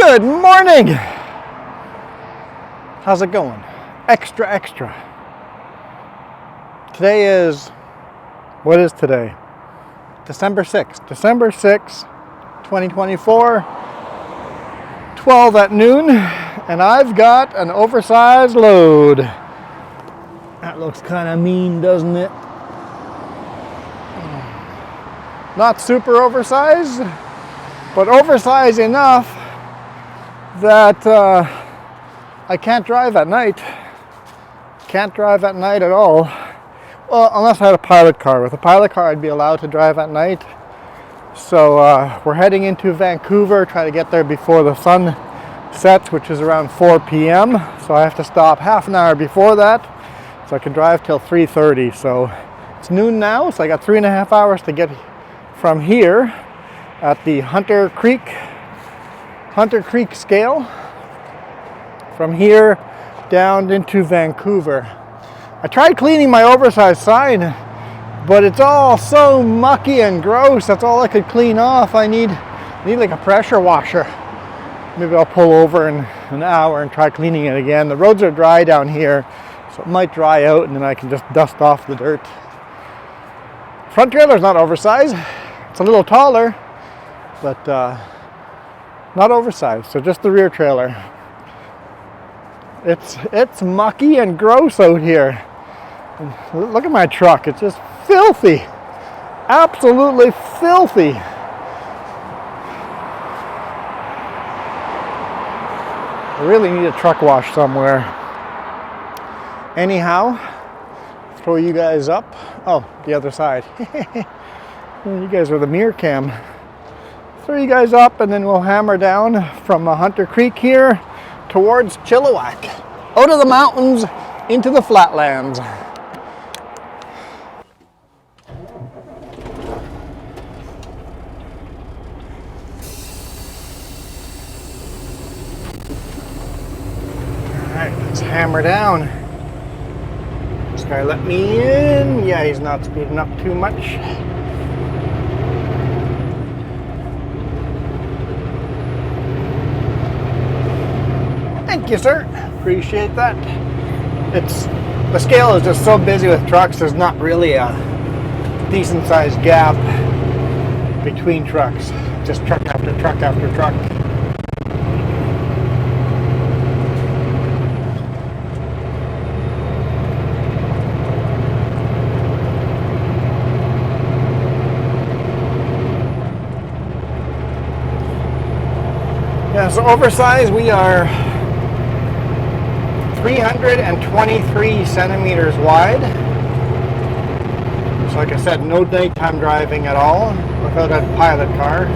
Good morning! How's it going? Extra. Today is, what is today? December 6th. December 6th, 2024, 12 at noon, and I've got an oversized load. That looks kind of mean, doesn't it? Not super oversized, but oversized enough that I can't drive at night. Can't drive at night at all. Well, unless I had a pilot car. With a pilot car, I'd be allowed to drive at night. So we're heading into Vancouver, try to get there before the sun sets, which is around 4 p.m. So I have to stop half an hour before that, so I can drive till 3:30. So it's noon now, so I got 3.5 hours to get from here at the Hunter Creek scale, from here down into Vancouver. I tried cleaning my oversized sign, but it's all so mucky and gross. That's all I could clean off. I need like a pressure washer. Maybe I'll pull over in an hour and try cleaning it again. The roads are dry down here, so it might dry out and then I can just dust off the dirt. Front trailer's not oversized. It's a little taller, but not oversized, so just the rear trailer. It's mucky and gross out here. And look at my truck, it's just filthy. Absolutely filthy. I really need a truck wash somewhere. Anyhow, throw you guys up. Oh, the other side. You guys are the mirror cam. Throw you guys up and then we'll hammer down from Hunter Creek here towards Chilliwack. Out of the mountains into the flatlands. Alright, let's hammer down. This guy let me in. Yeah, he's not speeding up too much. Thank you, sir. Appreciate that. The scale is just so busy with trucks, there's not really a decent sized gap between trucks. Just truck after truck after truck. Yeah, so oversized, we are 323 centimeters wide. So like I said, no daytime driving at all without a pilot car.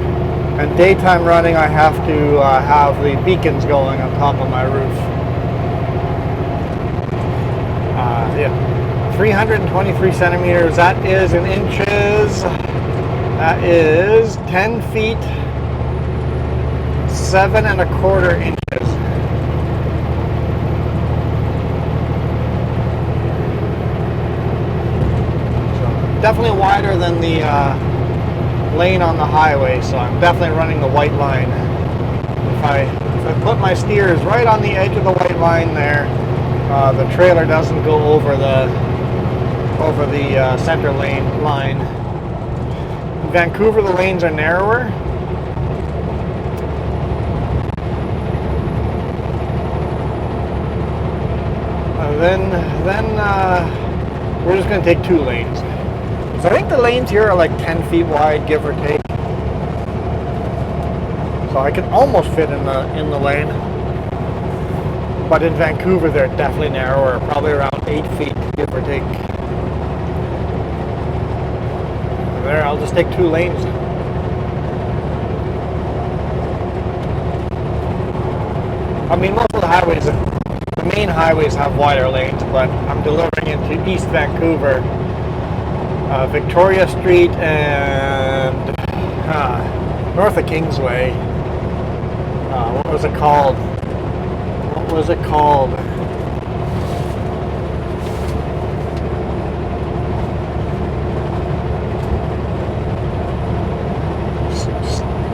And daytime running, I have to have the beacons going on top of my roof. Yeah, 323 centimeters. That is in inches. That is 10 feet, 7¼ inches. Definitely wider than the lane on the highway, so I'm definitely running the white line. If I put my steers right on the edge of the white line there, the trailer doesn't go over the center lane line. In Vancouver, the lanes are narrower. Then we're just going to take 2 lanes. So I think the lanes here are like 10 feet wide, give or take. So I can almost fit in the lane. But in Vancouver, they're definitely narrower, probably around 8 feet, give or take. There, I'll just take 2 lanes. I mean, most of the highways, the main highways have wider lanes, but I'm delivering into East Vancouver. Victoria Street and north of Kingsway. What was it called?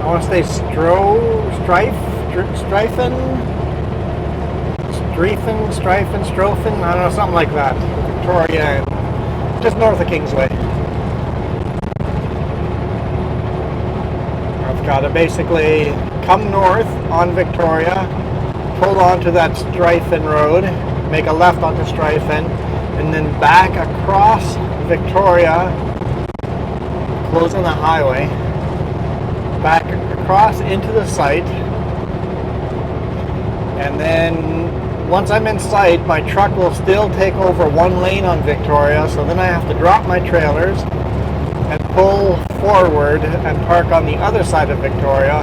I want to say Strife Strophen, I don't know, something like that. Victoria, just north of Kingsway. I've got to basically come north on Victoria, pull onto that Stryfen road, make a left onto Stryfen, and then back across Victoria, closing the highway, back across into the site, and then once I'm in sight, my truck will still take over one lane on Victoria, so then I have to drop my trailers and pull forward and park on the other side of Victoria.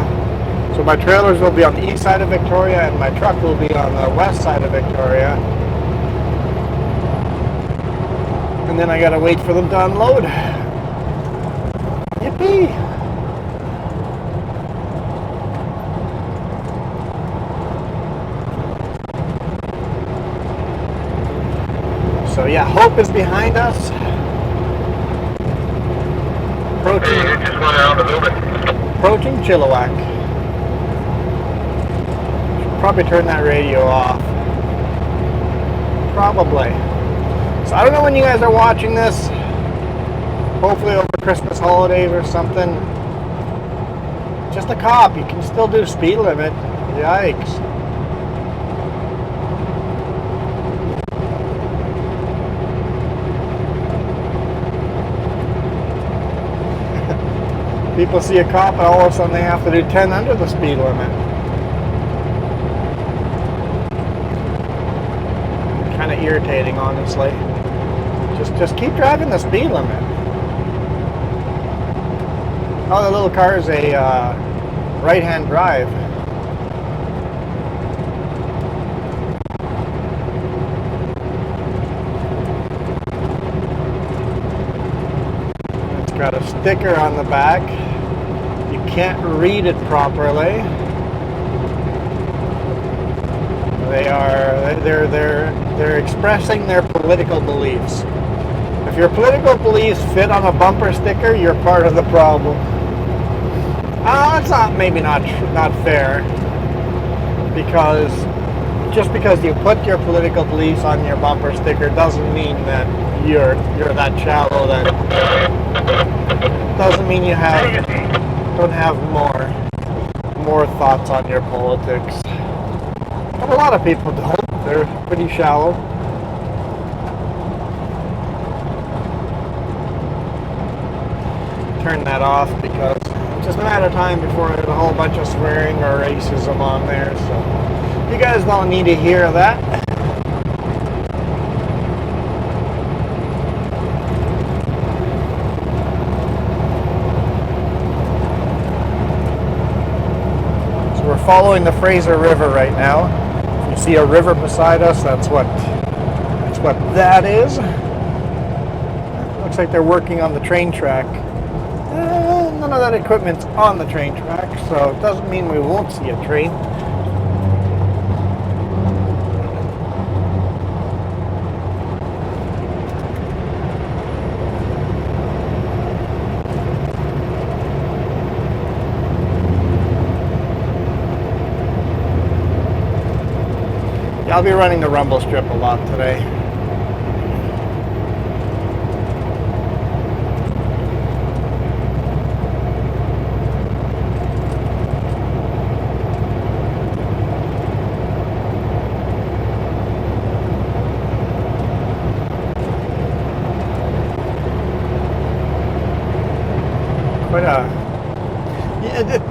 So my trailers will be on the east side of Victoria and my truck will be on the west side of Victoria. And then I gotta wait for them to unload. Yippee! So yeah, Hope is behind us. Approaching Chilliwack. Should probably turn that radio off. Probably. So I don't know when you guys are watching this. Hopefully over Christmas holidays or something. Just a cop. You can still do speed limit. Yikes. People see a cop and all of a sudden they have to do 10 under the speed limit. Kind of irritating, honestly. Just keep driving the speed limit. Oh, the little car is a right-hand drive. It's got a sticker on the back. You can't read it properly. They're expressing their political beliefs. If your political beliefs fit on a bumper sticker, you're part of the problem. It's maybe not fair, because just because you put your political beliefs on your bumper sticker doesn't mean that you're that shallow. That doesn't mean you don't have more thoughts on your politics. But a lot of people don't. They're pretty shallow. Turn that off because it's just a matter of time before there's a whole bunch of swearing or racism on there. So you guys don't need to hear that. So we're following the Fraser River right now. If you see a river beside us, that's what that is. Looks like they're working on the train track. None of that equipment's on the train track, so it doesn't mean we won't see a train. Yeah, I'll be running the rumble strip a lot today.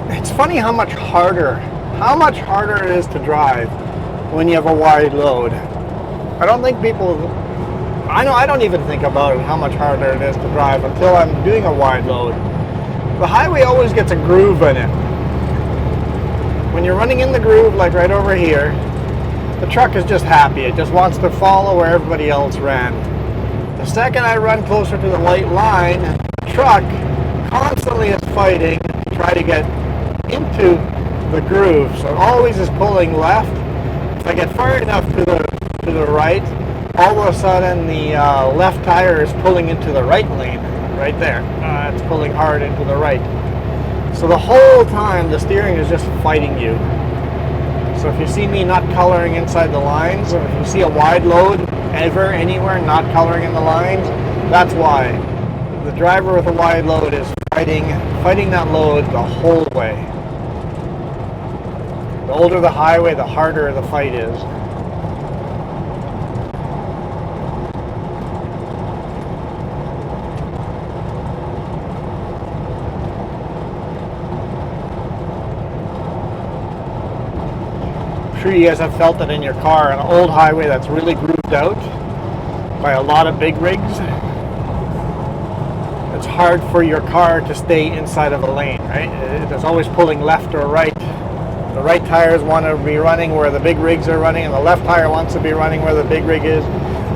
It's funny how much harder it is to drive when you have a wide load. I don't think people, I don't even think about it, how much harder it is to drive until I'm doing a wide load. The highway always gets a groove in it. When you're running in the groove, like right over here, the truck is just happy. It just wants to follow where everybody else ran. The second I run closer to the white line, the truck constantly is fighting to try to get into the groove. So it always is pulling left. If I get far enough to the right, all of a sudden the left tire is pulling into the right lane, right there. It's pulling hard into the right. So the whole time the steering is just fighting you. So if you see me not coloring inside the lines, or if you see a wide load ever anywhere not coloring in the lines, that's why. The driver with a wide load is fighting that load the whole way. The older the highway, the harder the fight is. I'm sure you guys have felt it in your car, an old highway that's really grooved out by a lot of big rigs. It's hard for your car to stay inside of a lane, right? It's always pulling left or right. The right tires want to be running where the big rigs are running, and the left tire wants to be running where the big rig is.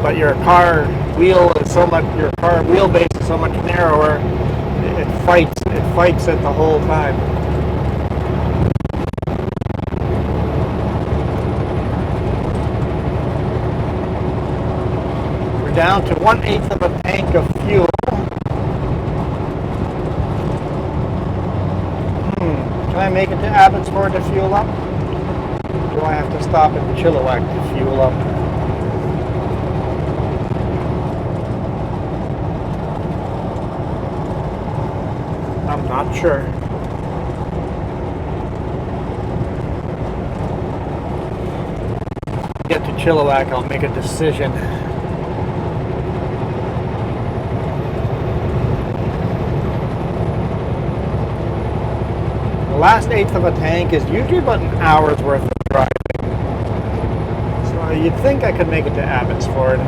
But your car wheelbase is so much narrower. It fights it the whole time. We're down to 1/8 of a tank of fuel. Can I make it to Abbotsford to fuel up? Do I have to stop in Chilliwack to fuel up? I'm not sure. Get to Chilliwack, I'll make a decision. The last 1/8 of a tank is usually about an hour's worth of driving. So you'd think I could make it to Abbotsford.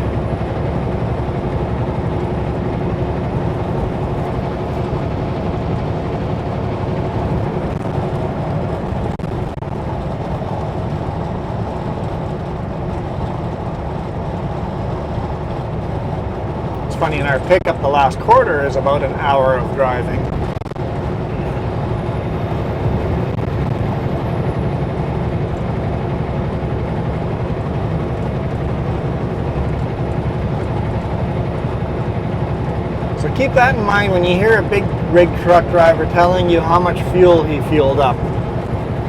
It's funny, in our pickup, the last quarter is about an hour of driving. So keep that in mind when you hear a big rig truck driver telling you how much fuel he fueled up.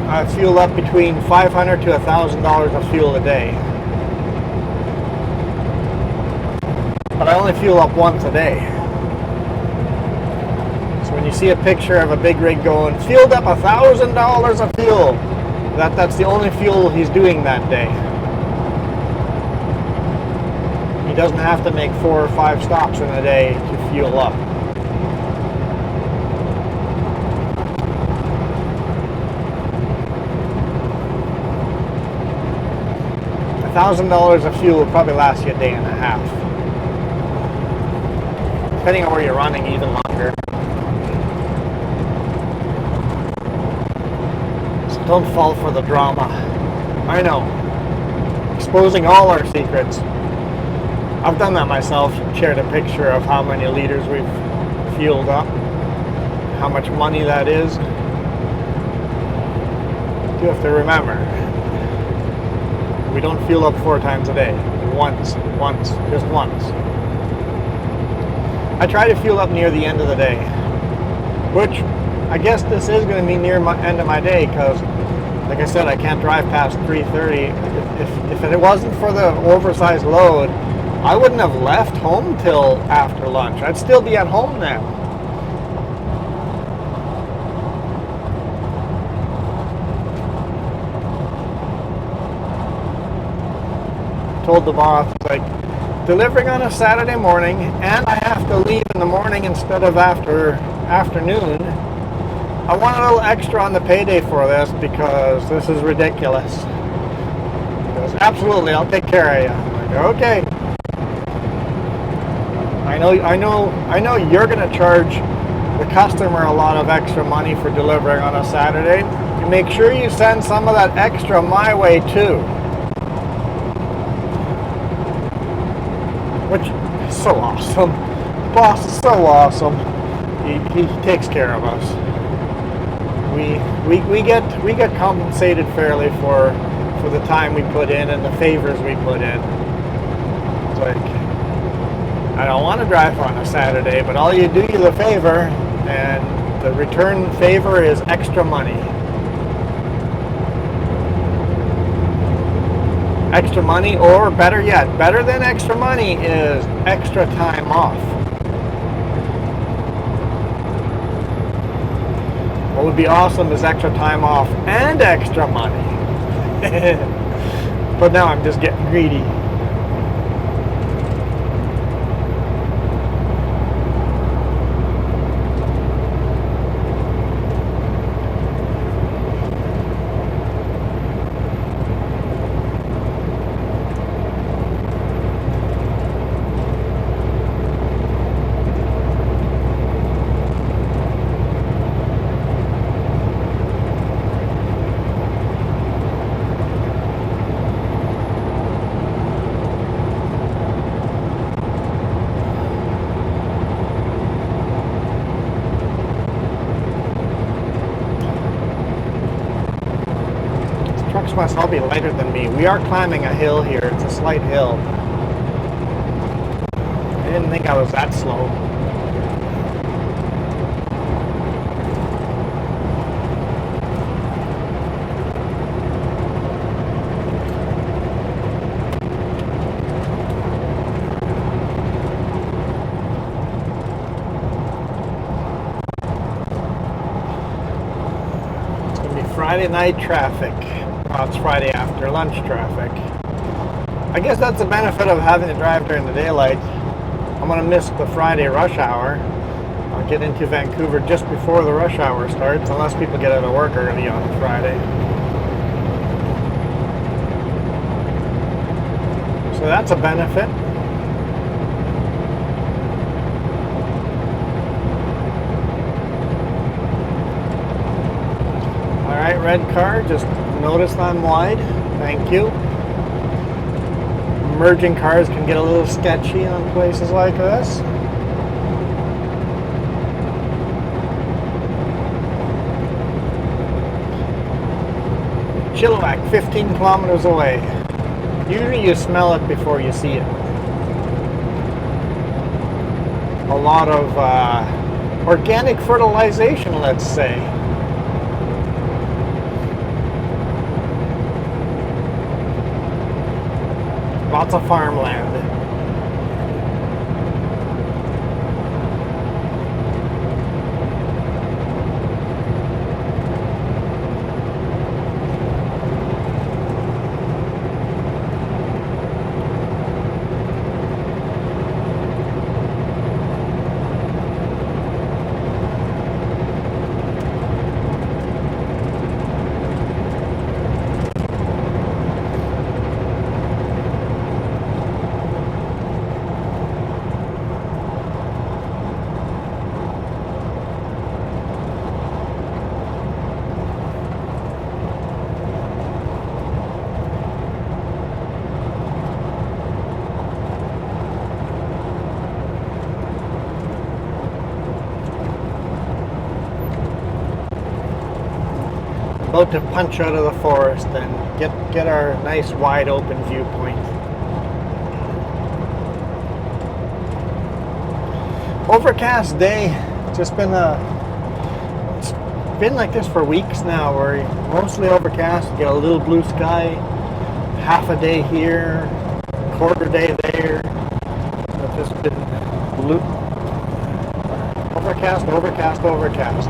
I fuel up between $500 to $1,000 of fuel a day. But I only fuel up once a day. So when you see a picture of a big rig going, fueled up $1,000 of fuel, that's the only fuel he's doing that day. He doesn't have to make 4 or 5 stops in a day to fuel up. $1,000 of fuel will probably last you a day and a half. Depending on where you're running, even longer. So don't fall for the drama. I know. Exposing all our secrets. I've done that myself, shared a picture of how many liters we've fueled up, how much money that is. You have to remember, we don't fuel up 4 times a day. Just once. I try to fuel up near the end of the day, which I guess this is going to be near my end of my day because, like I said, I can't drive past 3:30. If it wasn't for the oversized load, I wouldn't have left home till after lunch. I'd still be at home now. Told the boss, like, delivering on a Saturday morning, and I have to leave in the morning instead of afternoon. I want a little extra on the payday for this because this is ridiculous. He goes, absolutely, I'll take care of you. I'm like, okay. I know you're going to charge the customer a lot of extra money for delivering on a Saturday. You make sure you send some of that extra my way too. Which is so awesome. The boss is so awesome. He takes care of us. We get compensated fairly for the time we put in and the favors we put in. It's like, I don't want to drive on a Saturday, but all you do is a favor, and the return favor is extra money. extra money, or better yet, better than extra money is extra time off. What would be awesome is extra time off and extra money. But now I'm just getting greedy. Must all be lighter than me. We are climbing a hill here. It's a slight hill. I didn't think I was that slow. It's going to be Friday night traffic. It's Friday after lunch traffic. I guess that's the benefit of having to drive during the daylight. I'm going to miss the Friday rush hour. I'll get into Vancouver just before the rush hour starts, unless people get out of work early on Friday. So that's a benefit. Alright, red car, just noticed I'm wide. Thank you. Merging cars can get a little sketchy on places like this. Chilliwack, 15 kilometers away. Usually you smell it before you see it. A lot of organic fertilization, let's say. Lots of farmland. About to punch out of the forest and get our nice wide open viewpoint. Overcast day. It's been like this for weeks now, where mostly overcast. You get a little blue sky, half a day here, quarter day there. It's just been blue. Overcast, overcast, overcast.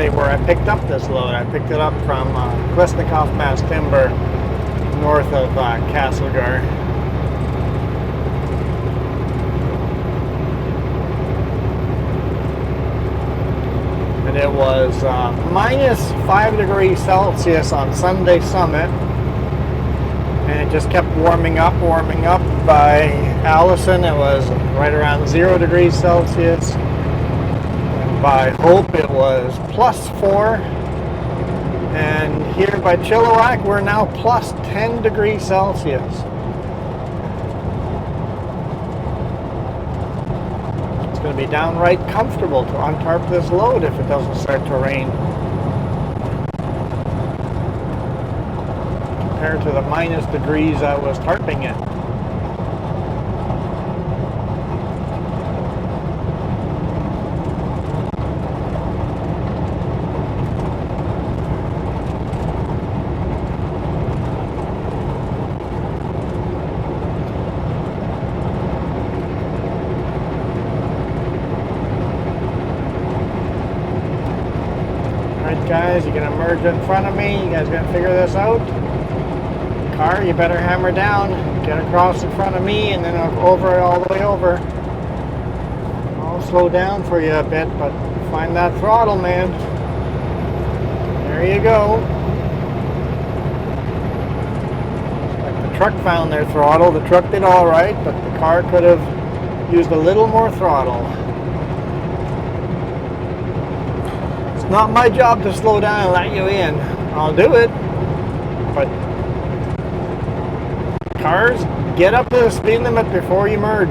Where I picked up this load. I picked it up from Klesnikoff Mass Timber, north of Castlegar. And it was minus 5 degrees Celsius on Sunday Summit. And it just kept warming up. By Allison, it was right around 0 degrees Celsius. By Hope it was +4, and here by Chilliwack we're now +10 degrees Celsius. It's going to be downright comfortable to untarp this load if it doesn't start to rain. Compared to the minus degrees I was tarping it. Guys, you're gonna merge in front of me. You guys gonna figure this out? Car, you better hammer down. Get across in front of me and then over all the way over. I'll slow down for you a bit, but find that throttle, man. There you go. Like the truck found their throttle. The truck did all right, but the car could have used a little more throttle. Not my job to slow down and let you in. I'll do it. But cars, get up to the speed limit before you merge.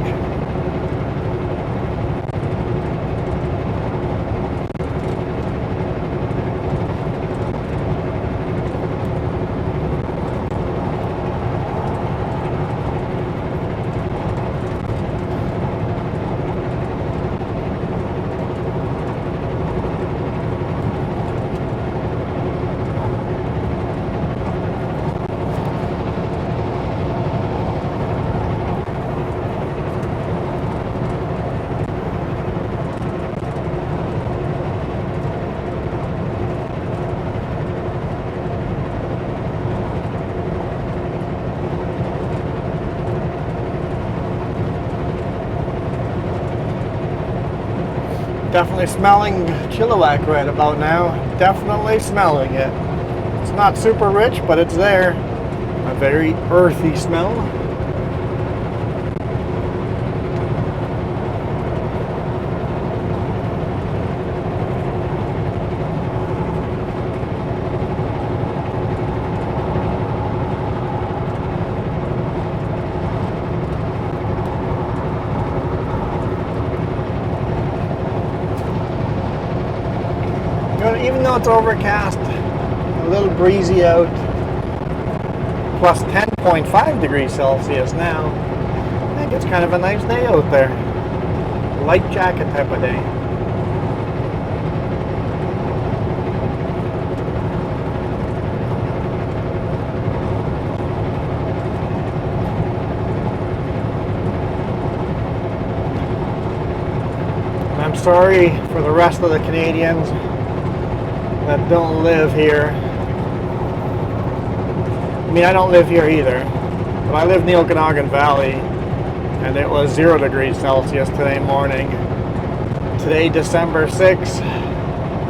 Definitely smelling Chilliwack right about now. Definitely smelling it. It's not super rich, but it's there. A very earthy smell. Even though it's overcast, a little breezy out, plus 10.5 degrees Celsius now, I think it's kind of a nice day out there. Light jacket type of day. And I'm sorry for the rest of the Canadians that don't live here. I mean, I don't live here either, but I live in the Okanagan Valley, and it was 0 degrees Celsius today morning. Today, December 6th,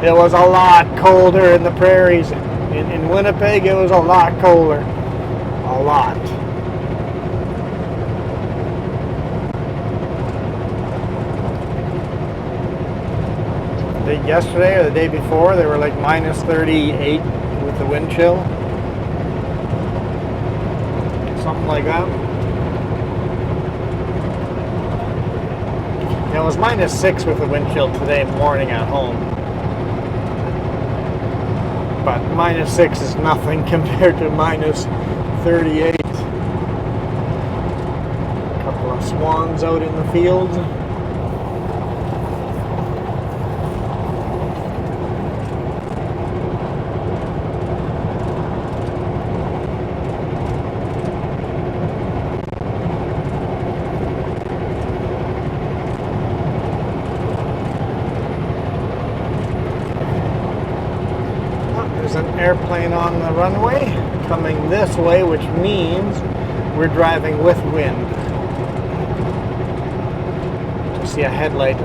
it was a lot colder in the prairies. In Winnipeg, it was a lot colder. A lot. Yesterday or the day before, they were like minus 38 with the wind chill. Something like that. Yeah, it was minus 6 with the wind chill today morning at home. But minus 6 is nothing compared to minus 38. A couple of swans out in the fields. Airplane on the runway coming this way, which means we're driving with wind. To see a headlight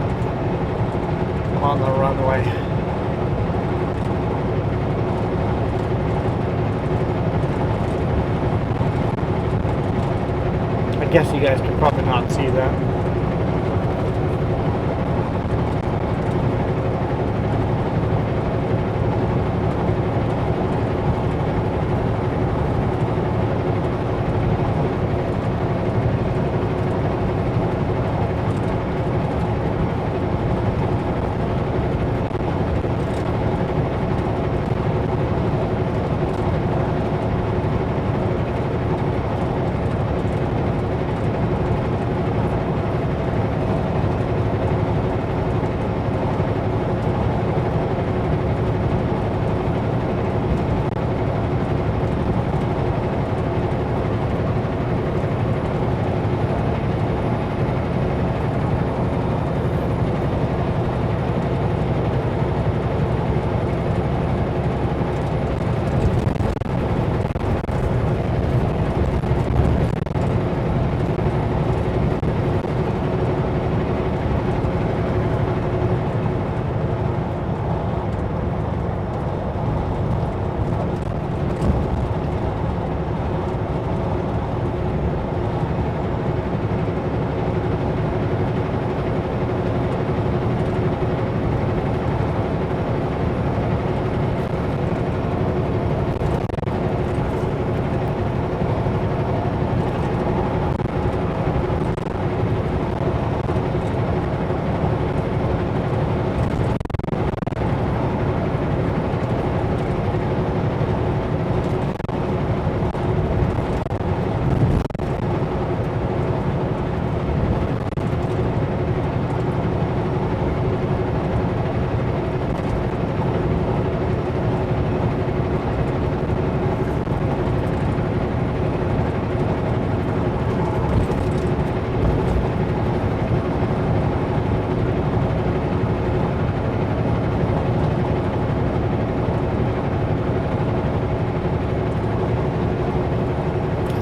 on the runway. I guess you guys can probably not see that.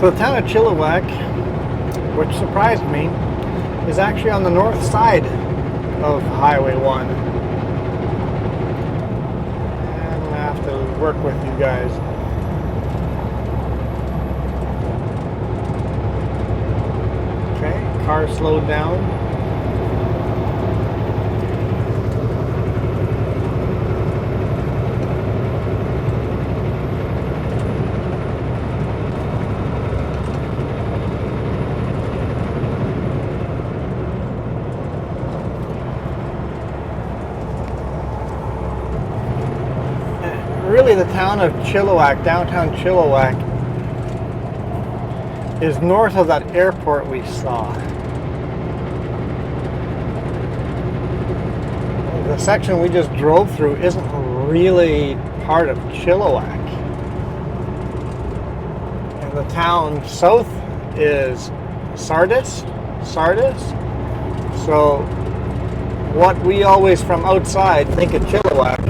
So the town of Chilliwack, which surprised me, is actually on the north side of Highway 1. And I'm going to have to work with you guys. Okay, car slowed down. Really, the town of Chilliwack, downtown Chilliwack, is north of that airport we saw. The section we just drove through isn't really part of Chilliwack. And the town south is Sardis. So what we always from outside think of Chilliwack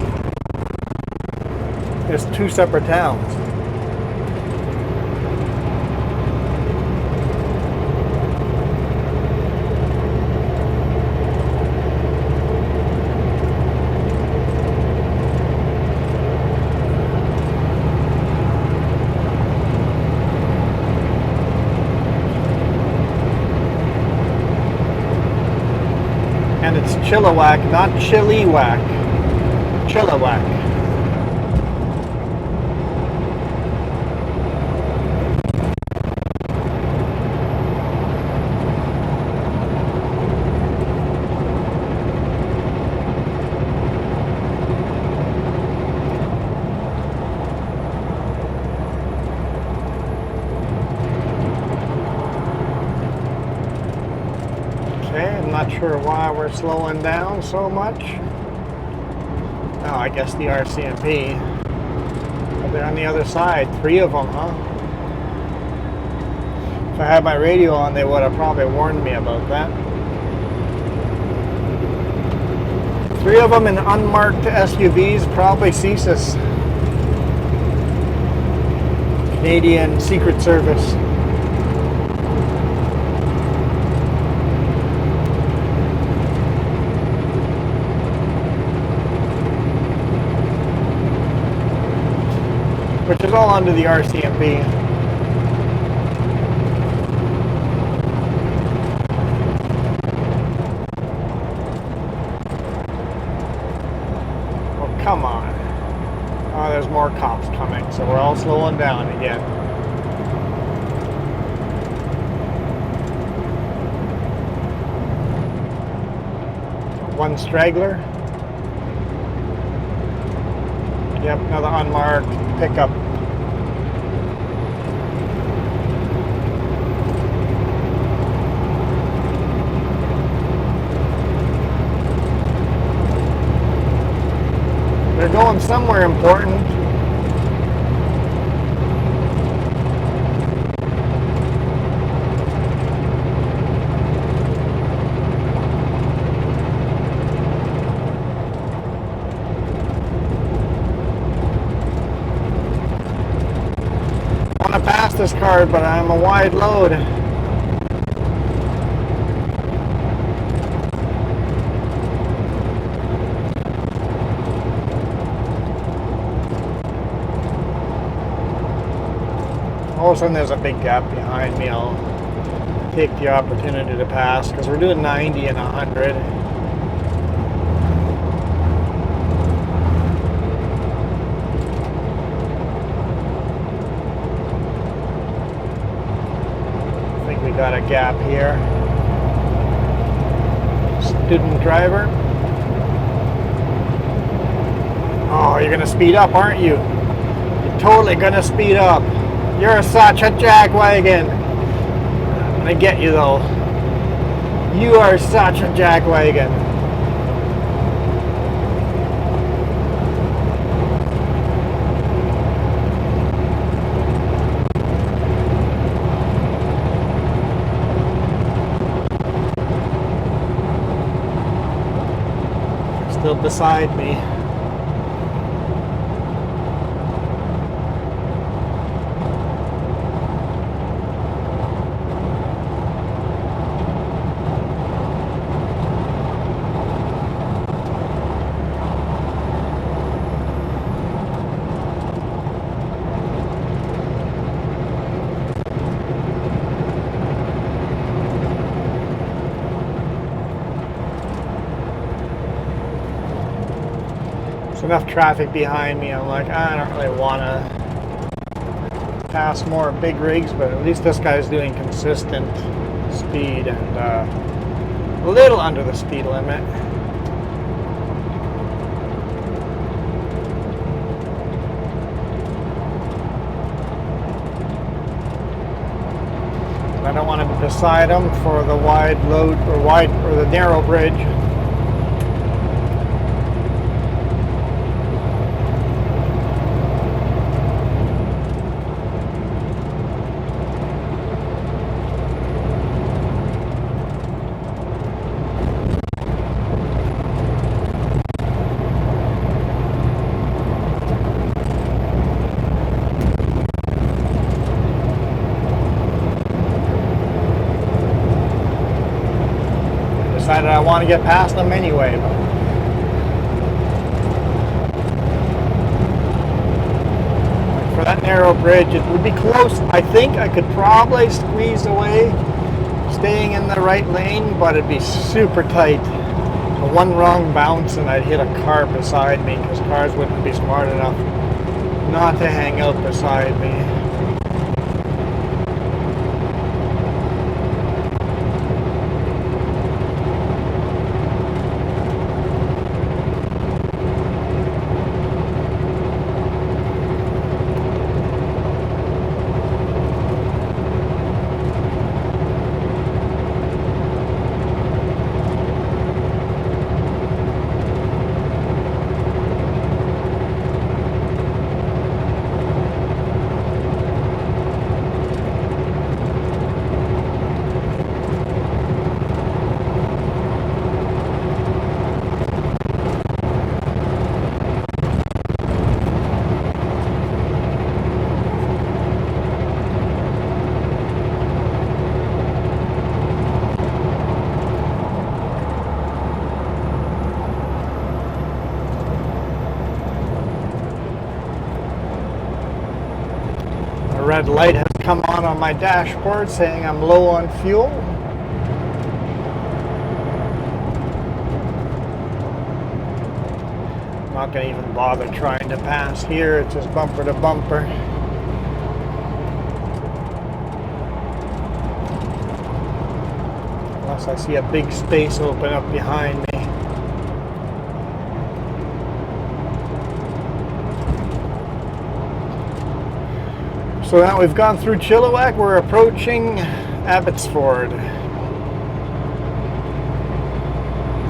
is two separate towns. And it's Chilliwack, not Chilliwack. Chilliwack. Not sure why we're slowing down so much. Oh, I guess the RCMP. But they're on the other side. 3 of them, huh? If I had my radio on, they would have probably warned me about that. 3 of them in unmarked SUVs, probably CSIS. Canadian Secret Service. Which is all under the RCMP. Oh, come on. Oh, there's more cops coming, so we're all slowing down again. One straggler. Yep, another unmarked pickup. They're going somewhere important. I want to pass this car, but I'm a wide load. All of a sudden there's a big gap behind me. I'll take the opportunity to pass because we're doing 90 and 100. I think we got a gap here. Student driver. Oh, you're gonna speed up, aren't you? You're totally gonna speed up. You're such a jackwagon. I'm gonna get you though. You are such a jackwagon. You're still beside me. enough traffic behind me. I'm like, I don't really want to pass more big rigs, but at least this guy's doing consistent speed and a little under the speed limit. I don't want to be beside him for the wide load or the narrow bridge. Decided I want to get past them anyway. For that narrow bridge, it would be close. I think I could probably squeeze away, staying in the right lane, but it'd be super tight. So one wrong bounce and I'd hit a car beside me, because cars wouldn't be smart enough not to hang out beside me. Red light has come on my dashboard saying I'm low on fuel. I'm not going to even bother trying to pass here. It's just bumper to bumper. Unless I see a big space open up behind me. So now we've gone through Chilliwack, we're approaching Abbotsford.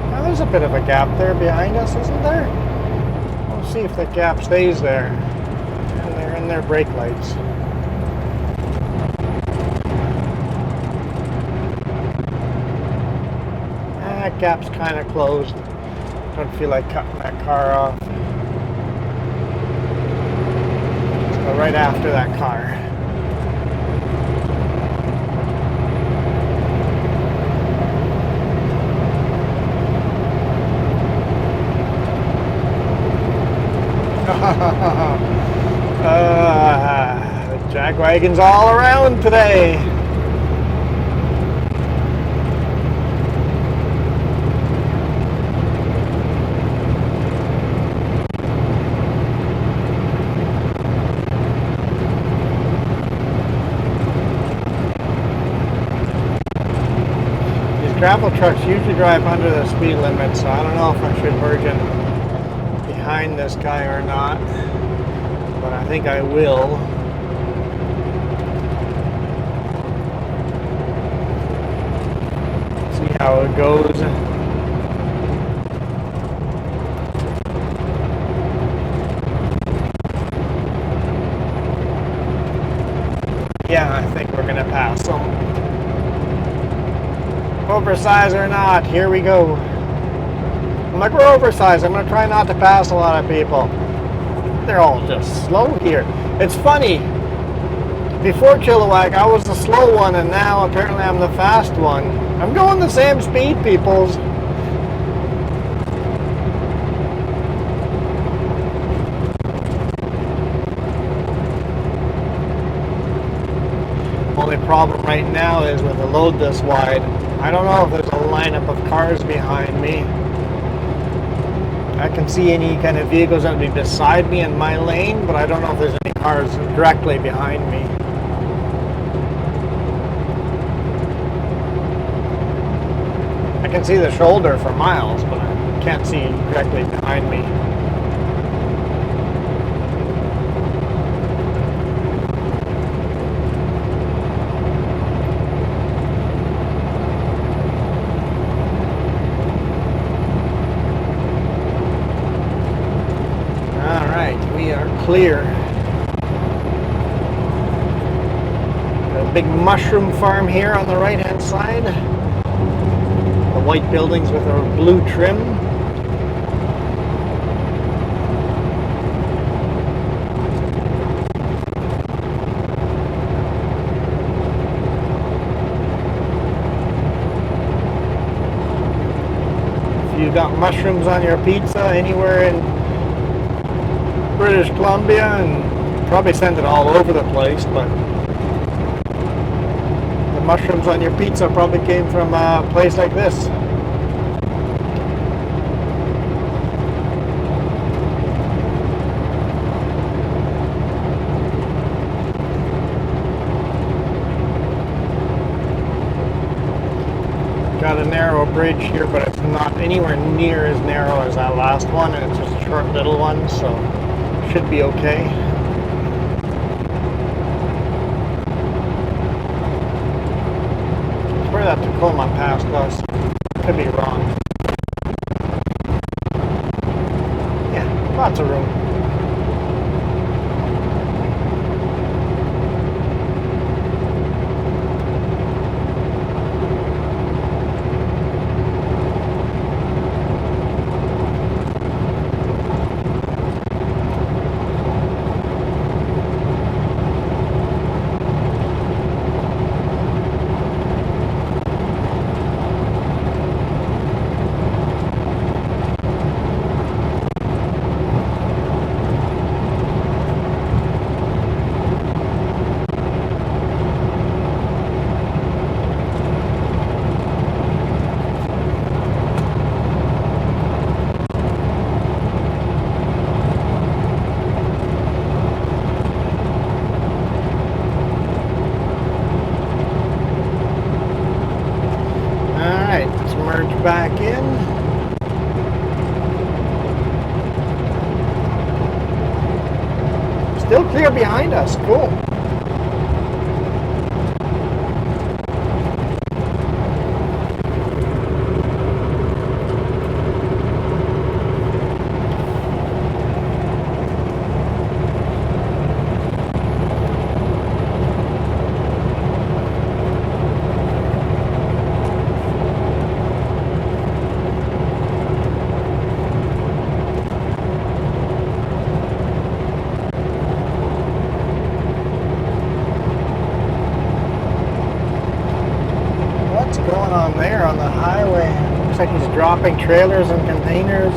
Now there's a bit of a gap there behind us, isn't there? We'll see if the gap stays there. And they're in their brake lights. That gap's kind of closed. Don't feel like cutting that car off. Right after that car. The jackwagon's all around today. Gravel trucks usually drive under the speed limit, so I don't know if I should merge in behind this guy or not, but I think I will. See how it goes. Yeah, I think we're gonna pass them. Oversized or not, here we go. I'm like, we're oversized. I'm going to try not to pass a lot of people. They're all just slow here. It's funny. Before Chilliwack, I was the slow one, and now apparently I'm the fast one. I'm going the same speed, peoples. Only problem right now is with a load this wide, I don't know if there's a lineup of cars behind me. I can see any kind of vehicles that would be beside me in my lane, but I don't know if there's any cars directly behind me. I can see the shoulder for miles, but I can't see directly behind me. Clear. Got a big mushroom farm here on the right hand side. The white buildings with a blue trim. If you got mushrooms on your pizza anywhere in British Columbia, and probably send it all over the place, but the mushrooms on your pizza probably came from a place like this. Got a narrow bridge here, but it's not anywhere near as narrow as that last one, and it's just a short little one, so should be okay. It's where that Tacoma passed us. Could be wrong. Yeah, lots of room. Back in. Still clear behind us. Cool. There on the highway. Looks like he's dropping trailers and containers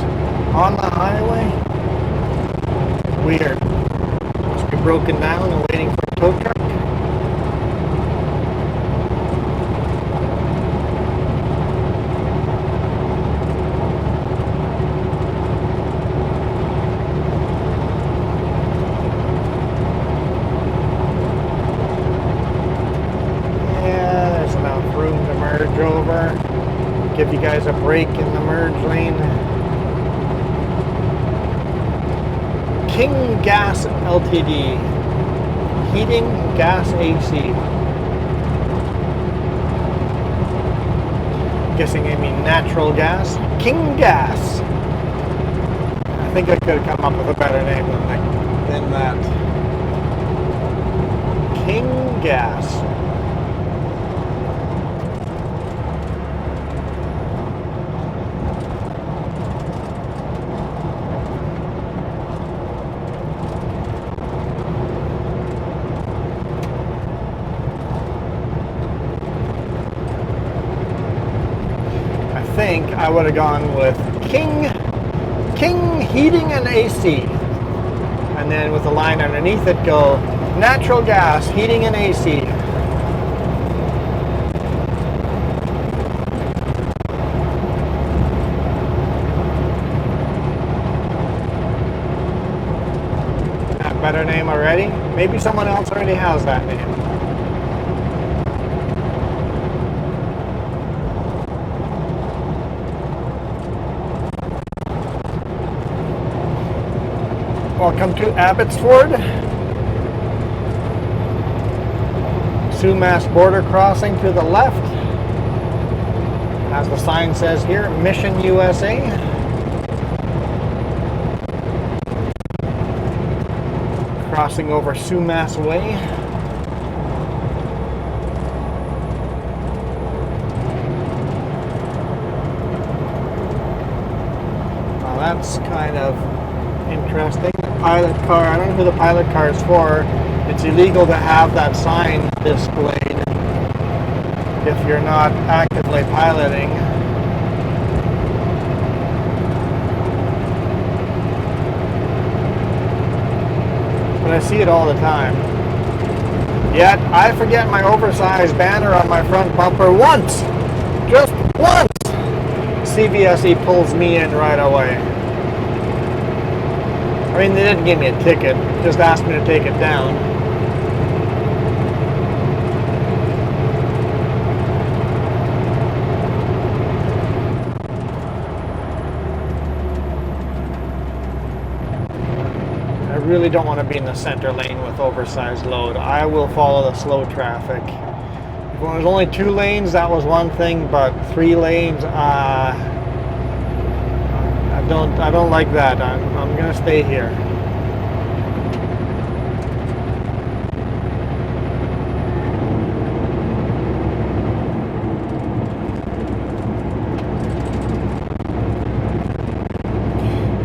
on the highway. Weird. Must be broken down and waiting for a tow truck. Over, give you guys a break in the merge lane. King Gas Ltd. Heating, gas, AC. Guessing I mean natural gas. King Gas. I think I could have come up with a better name than that. King Gas. I think I would have gone with King Heating and AC, and then with the line underneath it go natural gas heating and AC. her name already? Maybe someone else already has that name. Welcome to Abbotsford. Sumas border crossing to the left. As the sign says here, Mission USA. Crossing over Sumas Way. Well, that's kind of interesting. The pilot car, I don't know who the pilot car is for. It's illegal to have that sign displayed if you're not actively piloting. But I see it all the time. Yet I forget my oversized banner on my front bumper once. Just once. CVSE pulls me in right away. I mean, they didn't give me a ticket, just asked me to take it down. I really don't want to be in the center lane with oversized load. I will follow the slow traffic. If it was only 2 lanes, that was one thing, but 3 lanes, I don't like that. I'm gonna stay here.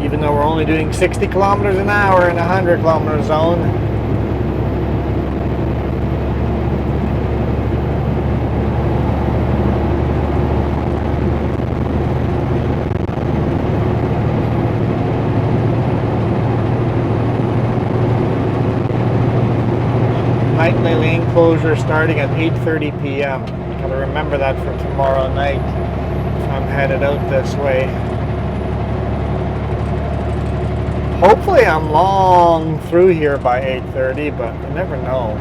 Even though we're only doing 60 kilometers an hour in a 100 kilometer zone. Nightly lane closure starting at 8:30 p.m. Gotta remember that for tomorrow night if I'm headed out this way. Hopefully I'm long through here by 8:30, but you never know.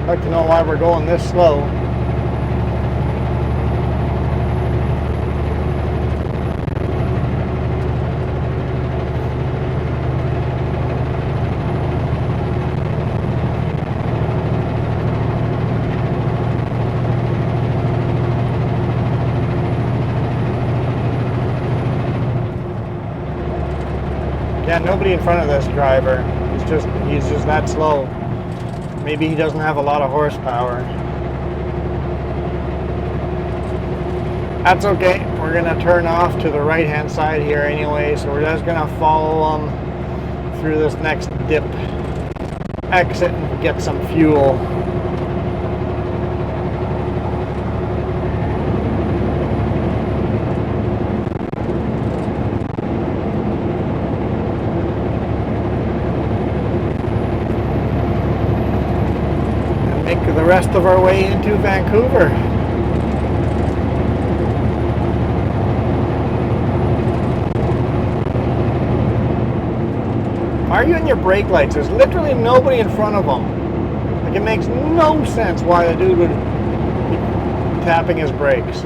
I'd like to know why we're going this slow. Yeah, nobody in front of this driver. He's just that slow. Maybe he doesn't have a lot of horsepower. That's okay. We're gonna turn off to the right hand side here anyway, so we're just gonna follow him through this next dip, exit and get some fuel. The rest of our way into Vancouver. Why are you in your brake lights? There's literally nobody in front of them. Like, it makes no sense why the dude would be tapping his brakes.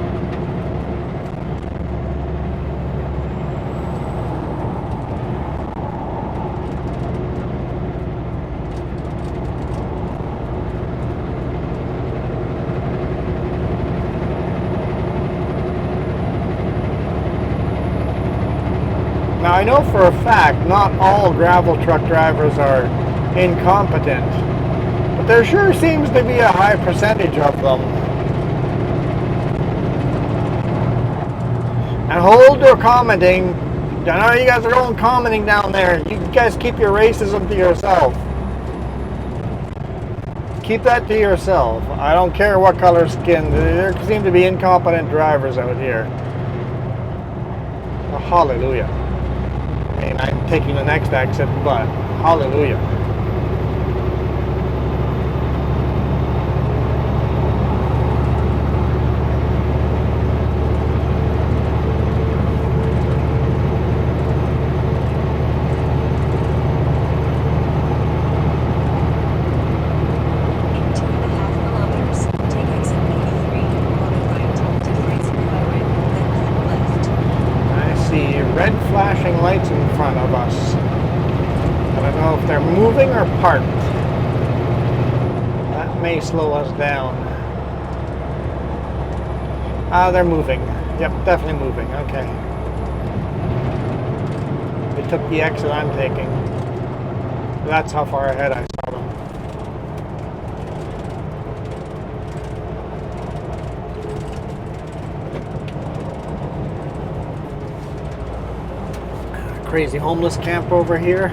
Now, I know for a fact not all gravel truck drivers are incompetent, but there sure seems to be a high percentage of them. And hold your commenting. I know you guys are all commenting down there. You guys keep your racism to yourself. Keep that to yourself. I don't care what color skin. There seem to be incompetent drivers out here. Oh, hallelujah. I mean, I'm taking the next exit, but hallelujah. Flashing lights in front of us. I don't know if they're moving or parked. That may slow us down. Ah, they're moving. Yep, definitely moving. Okay. They took the exit I'm taking. That's how far ahead I saw them. Crazy homeless camp over here.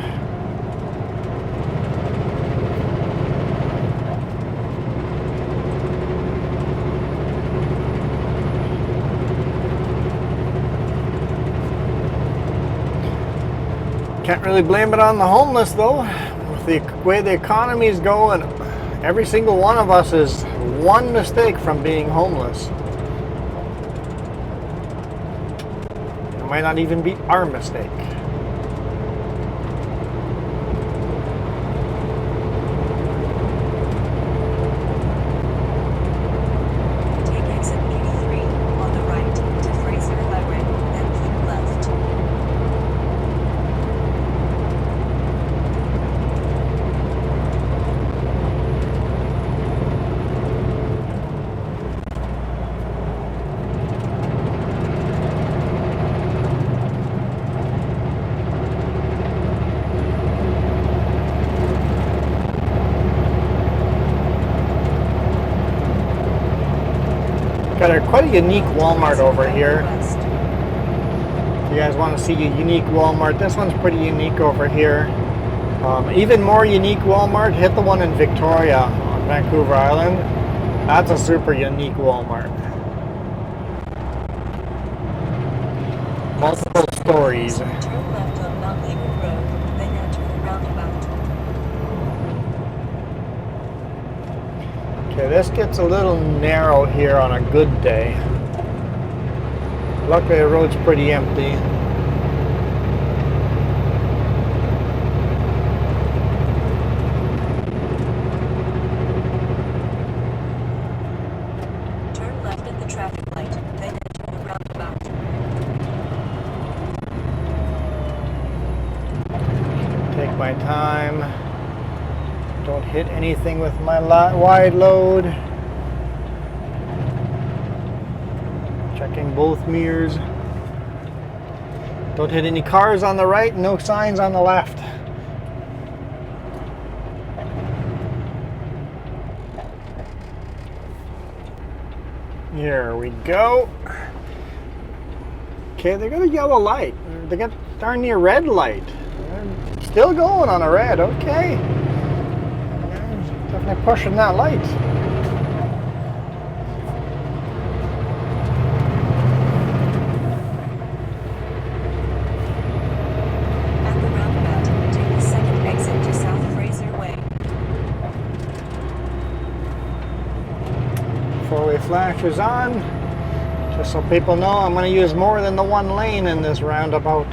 Can't really blame it on the homeless though. With the way the economy is going, every single one of us is one mistake from being homeless. It might not even be our mistake. Got quite a unique Walmart over here. If you guys want to see a unique Walmart, this one's pretty unique over here. Even more unique Walmart, hit the one in Victoria on Vancouver Island. That's a super unique Walmart. Multiple stories. Okay, this gets a little narrow here on a good day. Luckily the road's pretty empty. Turn left at the traffic light, then enter the roundabout. Take my time. Don't hit anything with my wide load. Checking both mirrors. Don't hit any cars on the right, no signs on the left. Here we go. Okay, they got a yellow light. They got darn near red light. They're still going on a red, okay. Definitely pushing that light. At the roundabout, take the second exit to South Fraser Way. Four-way flash is on. Just so people know, I'm going to use more than the one lane in this roundabout.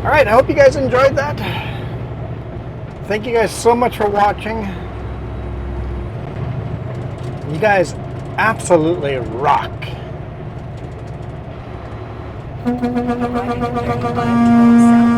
Alright, I hope you guys enjoyed that. Thank you guys so much for watching. You guys absolutely rock. Arriving at 35 South